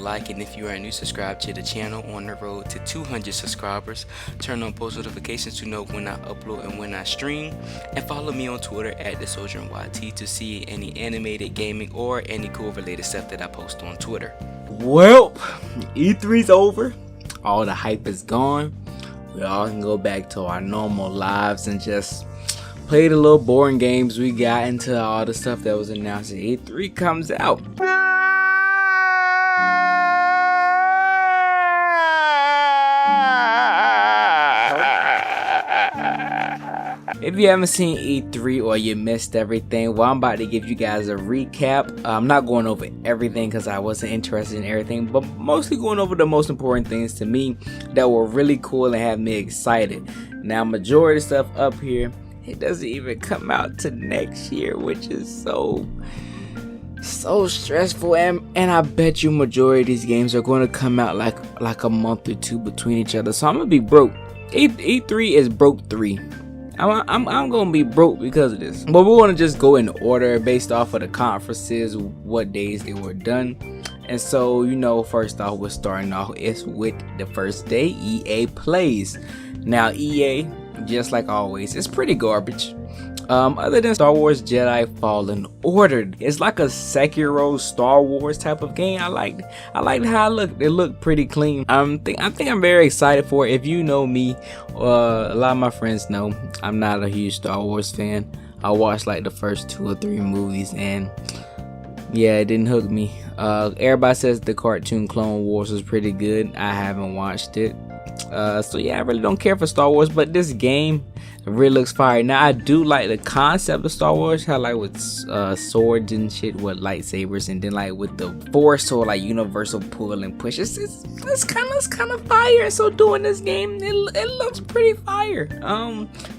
like, and if you are new, subscribe to the channel on the road to 200 subscribers. Turn on post notifications to know when I upload and when I stream, and follow me on Twitter at TheSoldierYT to see any animated gaming or any cool related stuff that I post on Twitter. Well, E3's over. All the hype is gone. We all can go back to our normal lives and just play the little boring games we got into all the stuff that was announced at E3 comes out. If you haven't seen E3 or you missed everything, well, I'm about to give you guys a recap. I'm not going over everything because I wasn't interested in everything, but mostly going over the most important things to me that were really cool and had me excited. Now, majority of stuff up here, it doesn't even come out to next year, which is so stressful, and I bet you majority of these games are going to come out like a month or two between each other, so I'm gonna be broke. E3 is broke 3. I'm gonna be broke because of this. But we're gonna just go in order based off of the conferences, what days they were done. And so, first off, we're starting off with the first day, EA Plays. Now, EA, just like always, it's pretty garbage. Other than Star Wars Jedi Fallen Order, it's like a Sekiro Star Wars type of game. I liked how it looked. It looked pretty clean. I think I'm very excited for it. If you know me, a lot of my friends know I'm not a huge Star Wars fan. I watched like the first 2 or 3 movies, and yeah, it didn't hook me. Everybody says the cartoon Clone Wars was pretty good. I haven't watched it. So yeah, I really don't care for Star Wars, but this game really looks fire. Now, I do like the concept of Star Wars, how like with swords and shit with lightsabers, and then like with the force or like universal pull and push. It's kind of fire. So doing this game, it looks pretty fire.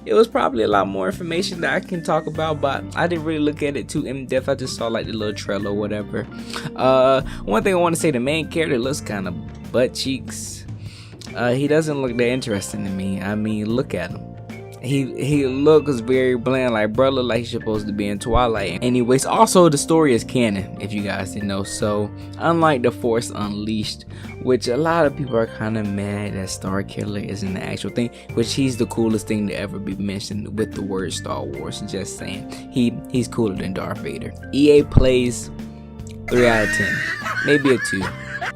It was probably a lot more information that I can talk about, but I didn't really look at it too in depth. I just saw like the little trailer or whatever. One thing I want to say, the main character looks kind of butt cheeks. He doesn't look that interesting to me. I mean, look at him. He looks very bland, like bro, look like he's supposed to be in Twilight. Anyways, also the story is canon, if you guys didn't know. So unlike The Force Unleashed, which a lot of people are kind of mad that Starkiller isn't the actual thing, which he's the coolest thing to ever be mentioned with the word Star Wars. Just saying, he's cooler than Darth Vader. EA Plays 3 out of 10, maybe a 2.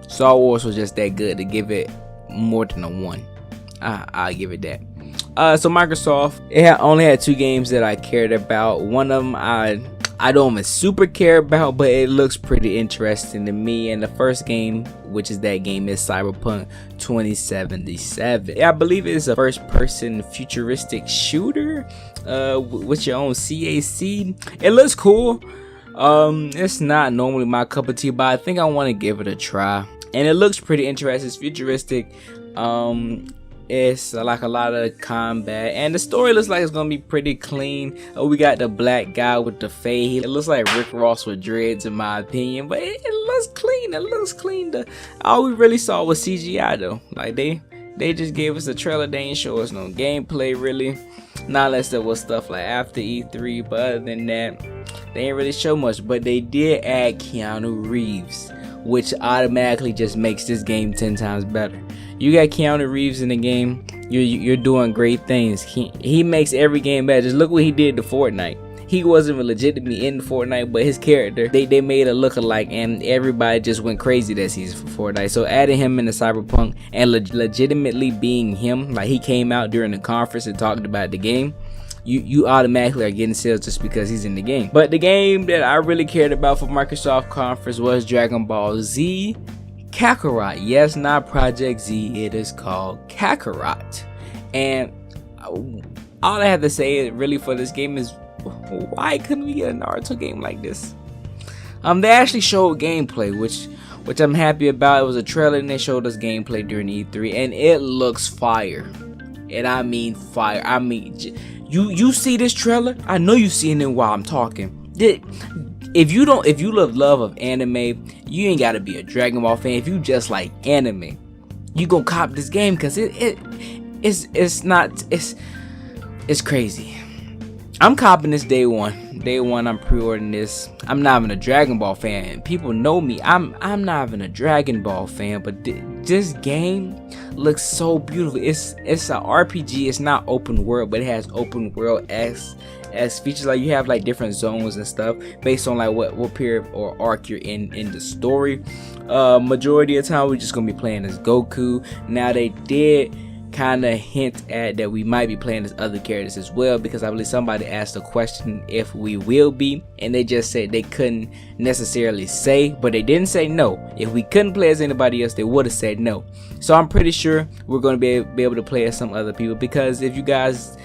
Star Wars was just that good to give it more than a 1. I'll give it that. So Microsoft, only had 2 games that I cared about. One of them I don't even super care about, but it looks pretty interesting to me. And the first game, which is that game, is Cyberpunk 2077. Yeah, I believe it is a first-person futuristic shooter with your own CAC. It looks cool. It's not normally my cup of tea, but I think I want to give it a try. And it looks pretty interesting. It's futuristic. It's like a lot of combat, and the story looks like it's gonna be pretty clean. We got the black guy with the fade. It looks like Rick Ross with dreads, in my opinion, but it looks clean. It looks clean. All we really saw was CGI though. Like they just gave us a trailer. They ain't show us no gameplay really, not unless there was stuff like after E3. But other than that, they ain't really show much. But they did add Keanu Reeves, which automatically just makes this game 10 times better. You got Keanu Reeves in the game, you're doing great things. He makes every game better. Just look what he did to Fortnite. He wasn't legitimately in Fortnite, but his character, they made a look-alike, and everybody just went crazy that season for Fortnite. So adding him into Cyberpunk and legitimately being him, like he came out during the conference and talked about the game, you automatically are getting sales just because he's in the game. But the game that I really cared about for Microsoft conference was Dragon Ball Z Kakarot. Yes, not Project Z, it is called Kakarot. And all I have to say really for this game is, why couldn't we get a Naruto game like this? They actually showed gameplay, which I'm happy about. It was a trailer and they showed us gameplay during E3, and it looks fire. And I mean fire. I mean, you see this trailer? I know you seen it while I'm talking. If you love of anime, you ain't gotta be a Dragon Ball fan. If you just like anime, you gonna cop this game because it's crazy. I'm copping this day one. Day one, I'm pre-ordering this. I'm not even a Dragon Ball fan. People know me. I'm not even a Dragon Ball fan, but this game looks so beautiful. It's a RPG. It's not open world, but it has open world as features. Like you have like different zones and stuff based on like what period or arc you're in the story. Majority of the time we're just gonna be playing as Goku. Now they did kind of hint at that we might be playing as other characters as well, because I believe somebody asked a question if we will be, and they just said they couldn't necessarily say, but they didn't say no. If we couldn't play as anybody else, they would have said no. So I'm pretty sure we're going to be able to play as some other people, because if you guys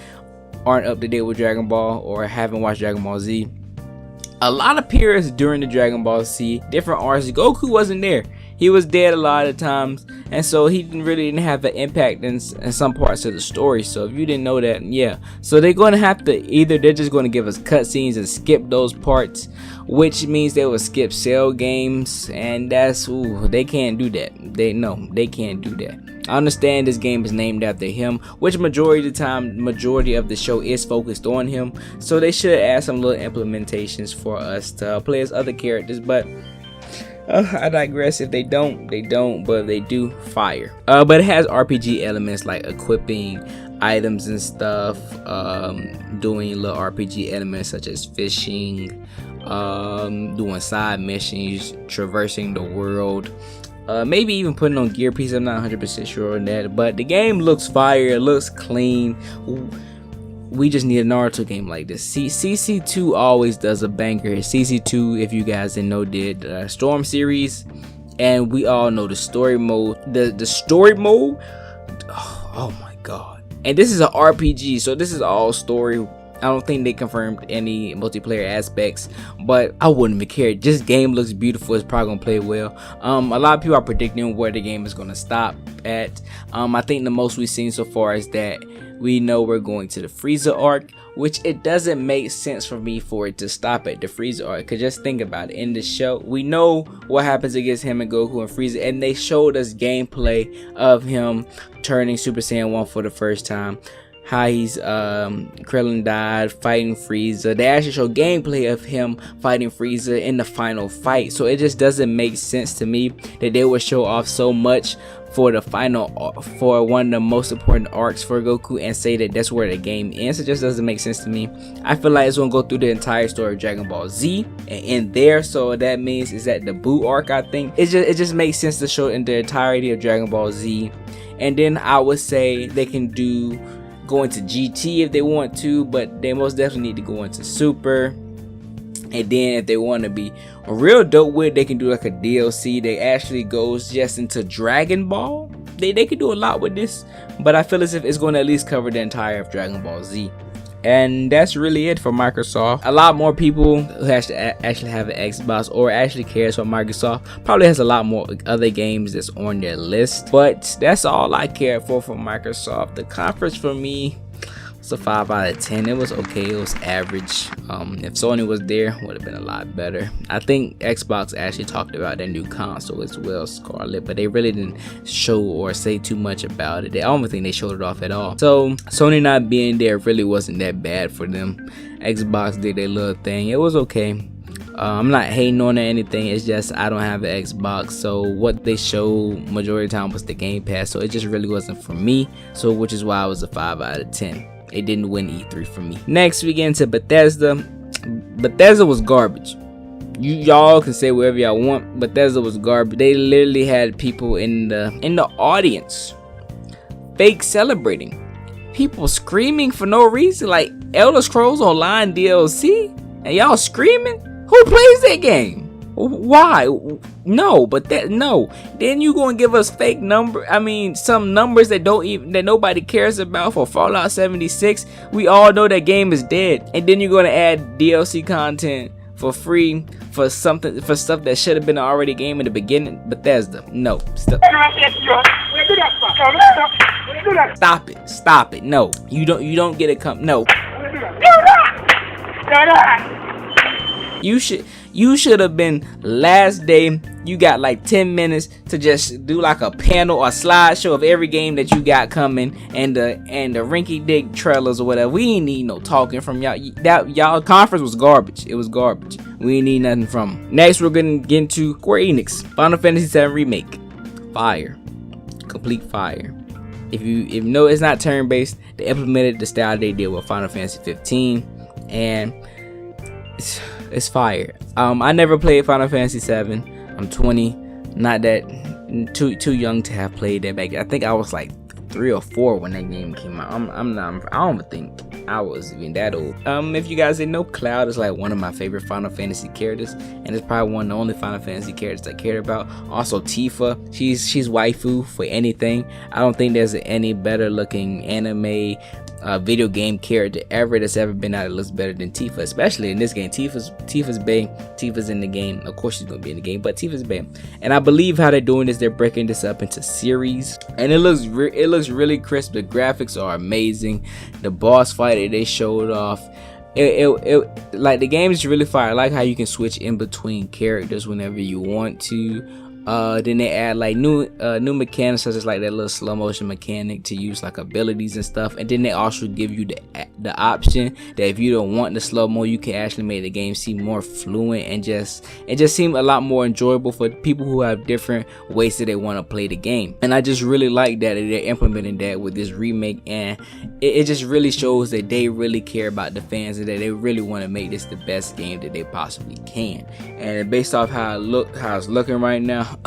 aren't up to date with Dragon Ball or haven't watched Dragon Ball Z, a lot of periods during the Dragon Ball Z, different arcs, Goku wasn't there. He was dead a lot of times, and so he didn't have an impact in some parts of the story. So if you didn't know that, yeah. So they're going to have to, either they're just going to give us cutscenes and skip those parts, which means they will skip Cell games, and that's, they can't do that. They can't do that. I understand this game is named after him, which majority of the time, majority of the show is focused on him. So they should add some little implementations for us to play as other characters, but I digress. If they don't, but if they do, fire. But it has RPG elements like equipping items and stuff, doing little RPG elements such as fishing, doing side missions, traversing the world, maybe even putting on gear pieces. I'm not 100% sure on that, but the game looks fire. It looks clean. We just need a Naruto game like this. CC2 always does a banger. CC2, if you guys didn't know, did Storm series, and we all know the story mode. The story mode, oh my god! And this is an RPG, so this is all story. I don't think they confirmed any multiplayer aspects, but I wouldn't even care. This game looks beautiful. It's probably gonna play well. A lot of people are predicting where the game is gonna stop at. I think the most we've seen so far is that we know we're going to the Frieza arc, which it doesn't make sense for me for it to stop at the Frieza arc. Cause just think about it. In the show, we know what happens against him and Goku and Frieza, and they showed us gameplay of him turning Super Saiyan 1 for the first time. How he's Krillin died fighting Frieza. They actually show gameplay of him fighting Frieza in the final fight. So it just doesn't make sense to me that they would show off so much for the final, for one of the most important arcs for Goku, and say that that's where the game ends. It just doesn't make sense to me. I feel like it's gonna go through the entire story of Dragon Ball Z and end there. So that means is that the Buu arc. I think it just makes sense to show in the entirety of Dragon Ball Z, and then I would say they can go into GT if they want to, but they most definitely need to go into Super. And then if they want to be real dope with it, they can do like a DLC that actually goes just into Dragon Ball. They can do a lot with this, but I feel as if it's going to at least cover the entire of Dragon Ball Z. And that's really it for Microsoft. A lot more people who actually have an Xbox or actually cares for Microsoft probably has a lot more other games that's on their list. But that's all I care for Microsoft. The conference for me was a 5 out of 10. It was okay. It was average. If Sony was there, it would have been a lot better. I think Xbox actually talked about their new console as well, Scarlet, but they really didn't show or say too much about it. I don't think they showed it off at all. So Sony not being there really wasn't that bad for them. Xbox did their little thing. It was okay. I'm not hating on it or anything. It's just I don't have an Xbox, so what they showed majority of the time was the Game Pass, so it just really wasn't for me. So which is why I was a 5 out of 10. It didn't win E3 for me. Next we get into Bethesda. Bethesda was garbage. Y'all can say whatever y'all want. Bethesda was garbage. They literally had people in the audience fake celebrating. People screaming for no reason, like Elder Scrolls Online DLC, and y'all screaming. Who plays that game? Why? No, but no. Then you gonna give us fake some numbers that nobody cares about for Fallout 76. We all know that game is dead, and then you're gonna add DLC content for free for stuff that should have been already game in the beginning. Bethesda, no. Stop it. No, you don't get a no. You should have been last day. You got like 10 minutes to just do like a panel or slideshow of every game that you got coming, and the rinky dink trailers or whatever. We ain't need no talking from y'all. That y'all conference was garbage. It was garbage. We ain't need nothing from them. Next, we're gonna get into Square Enix Final Fantasy VII Remake. Fire, complete fire. If you know it's not turn based, they implemented the style they did with Final Fantasy 15, and it's fire. I never played Final Fantasy 7. I'm 20, not that too young to have played that back. I think I was like 3 or 4 when that game came out. I don't think I was even that old. If you guys didn't know, Cloud is like one of my favorite Final Fantasy characters, and it's probably one of the only Final Fantasy characters I cared about. Also Tifa, she's waifu for anything. I don't think there's any better looking anime video game character that's ever been out that looks better than Tifa, especially in this game. Tifa's bae. Tifa's in the game. Of course she's gonna be in the game, but Tifa's bae. And I believe how they're doing this, they're breaking this up into series, and it looks really crisp. The graphics are amazing. The boss fight that they showed off, it like the game is really fire. I like how you can switch in between characters whenever you want to. Then they add like new mechanics, such as like that little slow motion mechanic to use like abilities and stuff. And then they also give you the option that if you don't want the slow mo, you can actually make the game seem more fluent, and it just seemed a lot more enjoyable for people who have different ways that they want to play the game. And I just really like that they're implementing that with this remake, and it just really shows that they really care about the fans and that they really want to make this the best game that they possibly can. And based off how it's looking right now,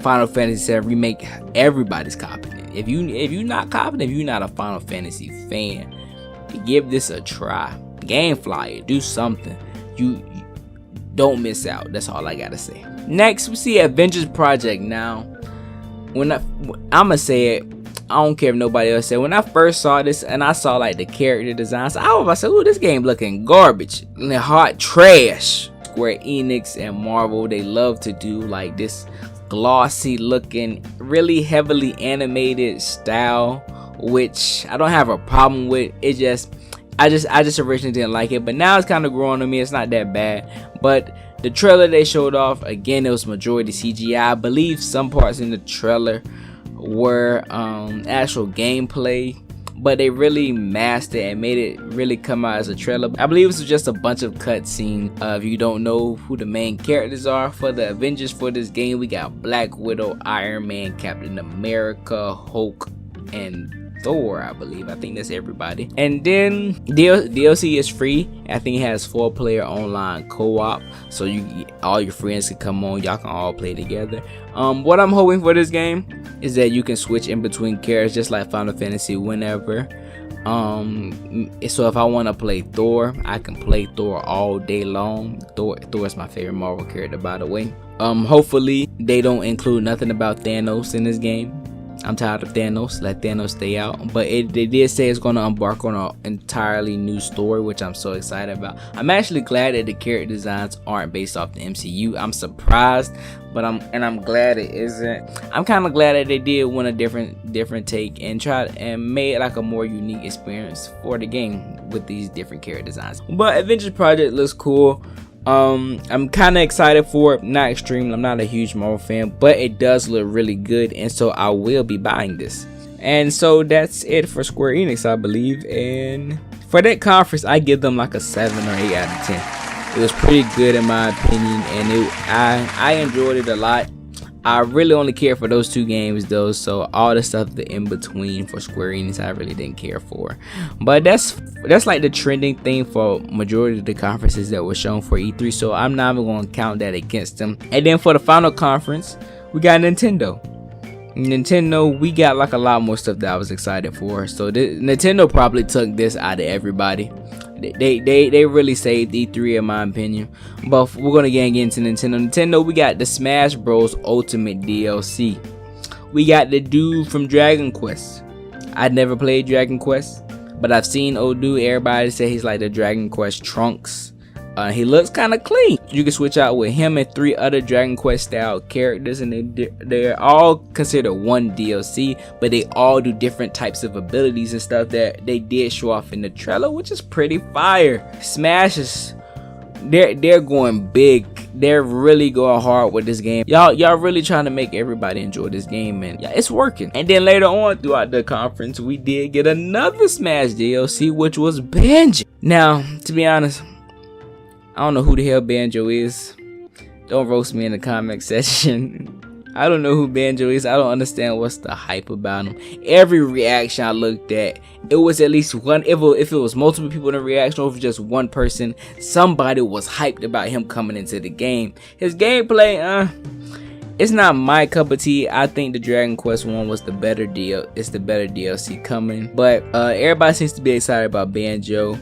Final Fantasy VII Remake, everybody's copying it. If you're not copying, if you're not a Final Fantasy fan, give this a try. Gamefly it, do something. You don't miss out. That's all I gotta say. Next, we see Avengers Project. Now, I'ma say it, I don't care if nobody else said. When I first saw this and I saw like the character designs, I said, "Ooh, this game looking garbage, hot trash." Square Enix and Marvel, they love to do like this glossy looking, really heavily animated style, which I don't have a problem with. I just originally didn't like it, but now it's kind of growing on me. It's not that bad. But the trailer they showed off, again, it was majority CGI. I believe some parts in the trailer were actual gameplay, but they really masked it and made it really come out as a trailer. I believe this was just a bunch of cutscenes. If you don't know who the main characters are for the Avengers for this game, we got Black Widow, Iron Man, Captain America, Hulk, and Thor, I believe. I think that's everybody. And then DLC is free. I think it has 4-player online co-op, so all your friends can come on. Y'all can all play together. What I'm hoping for this game is that you can switch in between characters just like Final Fantasy whenever. So if I want to play Thor, I can play Thor all day long. Thor is my favorite Marvel character, by the way. Hopefully they don't include nothing about Thanos in this game. I'm tired of Thanos. Let Thanos stay out. But they did say it's going to embark on an entirely new story, which I'm so excited about. I'm actually glad that the character designs aren't based off the MCU. I'm surprised, but I'm glad it isn't. I'm kind of glad that they did want a different take and tried and made like a more unique experience for the game with these different character designs. But Avengers Project looks cool. I'm kind of excited for it. Not extremely. I'm not a huge Marvel fan, but it does look really good, and so I will be buying this. And so that's it for Square Enix, I believe. And for that conference, I give them like a 7 or 8 out of 10. It was pretty good in my opinion, and I enjoyed it a lot. I really only care for those 2 games though, so all the stuff in between for Square Enix I really didn't care for. But that's like the trending thing for majority of the conferences that were shown for E3, so I'm not even going to count that against them. And then for the final conference, we got Nintendo, we got like a lot more stuff that I was excited for. So Nintendo probably took this out of everybody. They really saved E3 in my opinion. But we're gonna get into Nintendo. We got the Smash Bros Ultimate DLC. We got the dude from Dragon Quest. I'd never played Dragon Quest, but I've seen old dude. Everybody say he's like the Dragon Quest Trunks. He looks kind of clean. You can switch out with him and 3 other Dragon Quest style characters, and they're all considered one DLC, but they all do different types of abilities and stuff that they did show off in the trailer, which is pretty fire. Smash is they're going big. They're really going hard with this game. Y'all really trying to make everybody enjoy this game, and yeah, it's working. And then later on throughout the conference, we did get another Smash DLC, which was Banjo. Now, to be honest, I don't know who the hell Banjo is. Don't roast me in the comment section. I don't know who Banjo is. I don't understand what's the hype about him. Every reaction I looked at, it was at least one. If it was multiple people in the reaction, or if it was just one person, somebody was hyped about him coming into the game. His gameplay, it's not my cup of tea. I think the Dragon Quest one was the better deal. It's the better DLC coming. But everybody seems to be excited about Banjo.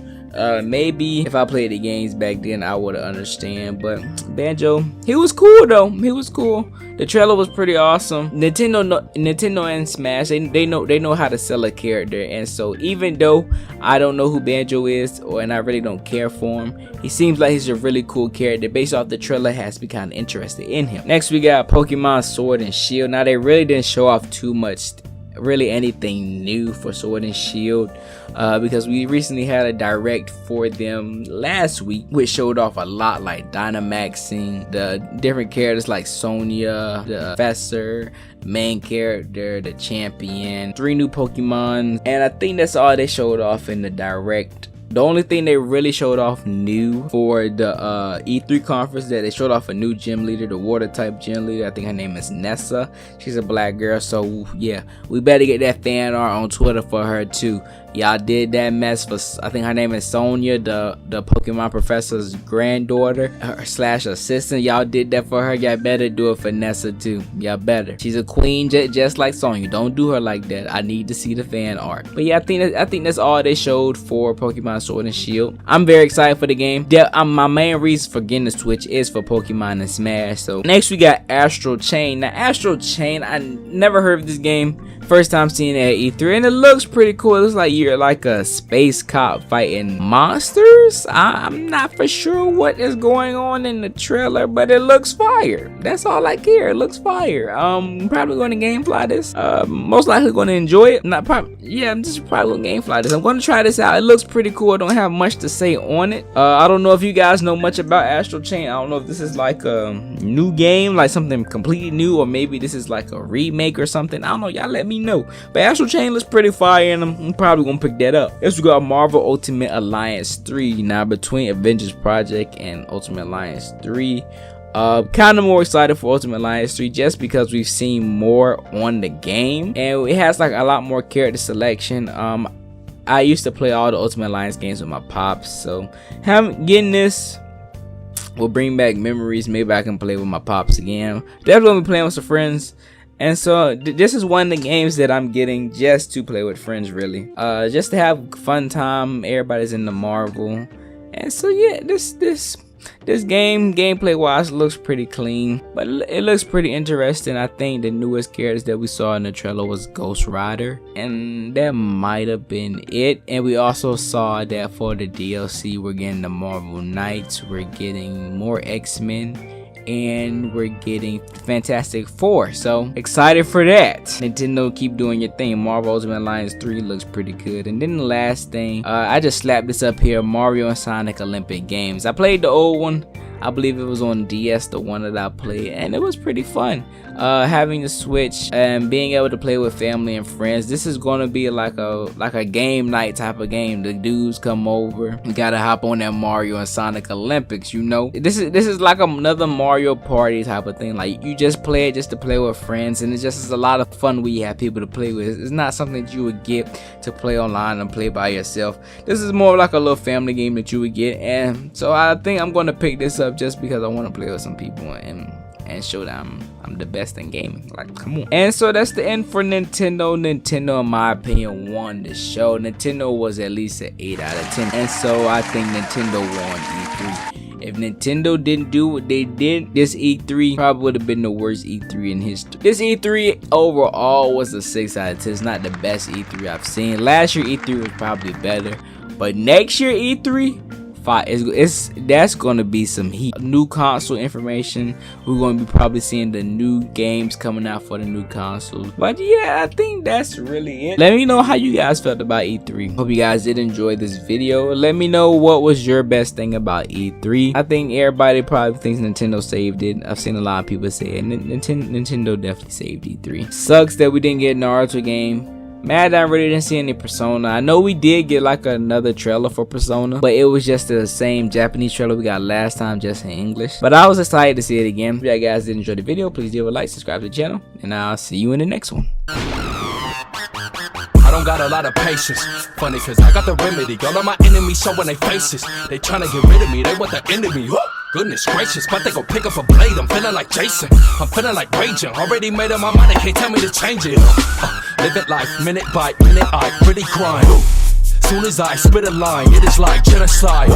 Maybe if I played the games back then, I would understand. But Banjo, he was cool though. He was cool. The trailer was pretty awesome. Nintendo and Smash, they know how to sell a character, and so even though I don't know who Banjo is, and I really don't care for him, he seems like he's a really cool character. Based off the trailer, has me kind of interested in him. Next, we got Pokemon Sword and Shield. Now they really didn't show off too much. Really anything new for Sword and Shield, because we recently had a direct for them last week, which showed off a lot, like Dynamaxing the different characters like Sonya, the Professor, main character, the champion, 3 new Pokemon, and I think that's all they showed off in the direct. The only thing they really showed off new for the E3 conference, that they showed off a new gym leader, the water type gym leader. I think her name is Nessa. She's a black girl, so yeah, we better get that fan art on Twitter for her too. Y'all did that mess for, I think her name is Sonya, the Pokemon Professor's granddaughter slash assistant. Y'all did that for her. Y'all better do it for Nessa too. Y'all better. She's a queen just like Sonya. Don't do her like that. I need to see the fan art. But yeah, I think that's all they showed for Pokemon Sword and Shield. I'm very excited for the game. My main reason for getting the Switch is for Pokemon and Smash. So next we got Astral Chain. Now Astral Chain, I never heard of this game. First time seeing it at E3, and it looks pretty cool. It looks like you're like a space cop fighting monsters. I'm not for sure what is going on in the trailer, but it looks fire. That's all I care. It looks fire. Probably going to gamefly this. Most likely going to enjoy it. I'm just probably going to gamefly this. I'm going to try this out. It looks pretty cool. I don't have much to say on it. I don't know if you guys know much about Astral Chain. I don't know if this is like a new game, like something completely new, or maybe this is like a remake or something. I don't know. Y'all let me know. But Astral Chain looks pretty fire, and I'm probably gonna pick that up. Next we got Marvel Ultimate Alliance 3. Now between Avengers Project and Ultimate Alliance 3, kind of more excited for Ultimate Alliance 3 just because we've seen more on the game, and it has like a lot more character selection. I used to play all the Ultimate Alliance games with my pops, so getting this will bring back memories. Maybe I can play with my pops again. Definitely gonna be playing with some friends. And so this is one of the games that I'm getting just to play with friends, really. Just to have fun time. Everybody's in the Marvel. And so yeah, this game gameplay wise looks pretty clean, but it looks pretty interesting. I think the newest characters that we saw in the trailer was Ghost Rider, and that might have been it. And we also saw that for the DLC we're getting the Marvel Knights, we're getting more X-Men, and we're getting Fantastic Four, so excited for that. Nintendo, keep doing your thing. Marvel Ultimate Alliance 3 looks pretty good. And then the last thing, I just slapped this up here, Mario and Sonic Olympic Games. I played the old one. I believe it was on DS, the one that I played, and it was pretty fun. Having the Switch and being able to play with family and friends. This is gonna be like a game night type of game. The dudes come over, you gotta hop on that Mario and Sonic Olympics. You know, this is like another Mario Party type of thing. Like you just play it just to play with friends, and it just is a lot of fun when you have people to play with. It's not something that you would get to play online and play by yourself. This is more like a little family game that you would get, and so I think I'm gonna pick this up just because I want to play with some people and show them I'm the best in gaming. Like, come on. And so that's the end for Nintendo. Nintendo, in my opinion, won the show. Nintendo was at least an 8 out of 10, and so I think Nintendo won E3. If Nintendo didn't do what they did, this E3 probably would have been the worst E3 in history. This E3 overall was a 6 out of 10. It's not the best E3 I've seen. Last year E3 was probably better, but next year E3, That's gonna be some heat. New console information. We're gonna be probably seeing the new games coming out for the new consoles. But yeah, I think that's really it. Let me know how you guys felt about E3. Hope you guys did enjoy this video. Let me know what was your best thing about E3. I think everybody probably thinks Nintendo saved it. I've seen a lot of people say it. Nintendo definitely saved E3. Sucks that we didn't get an Naruto game. Mad I really didn't see any Persona. I know we did get like another trailer for Persona, but it was just the same Japanese trailer we got last time, just in English. But I was excited to see it again. If you guys did enjoy the video, please give a like, subscribe to the channel, and I'll see you in the next one. I don't got a lot of patience. Funny cause I got the remedy. All of my enemies showing their faces. They tryna get rid of me, they want the end of me. Goodness gracious, but they gon' pick up a blade. I'm feeling like Jason, I'm feeling like raging. Already made up my mind, they can't tell me to change it. Live it life, minute by minute, I really grind. Soon as I spit a line, it is like genocide.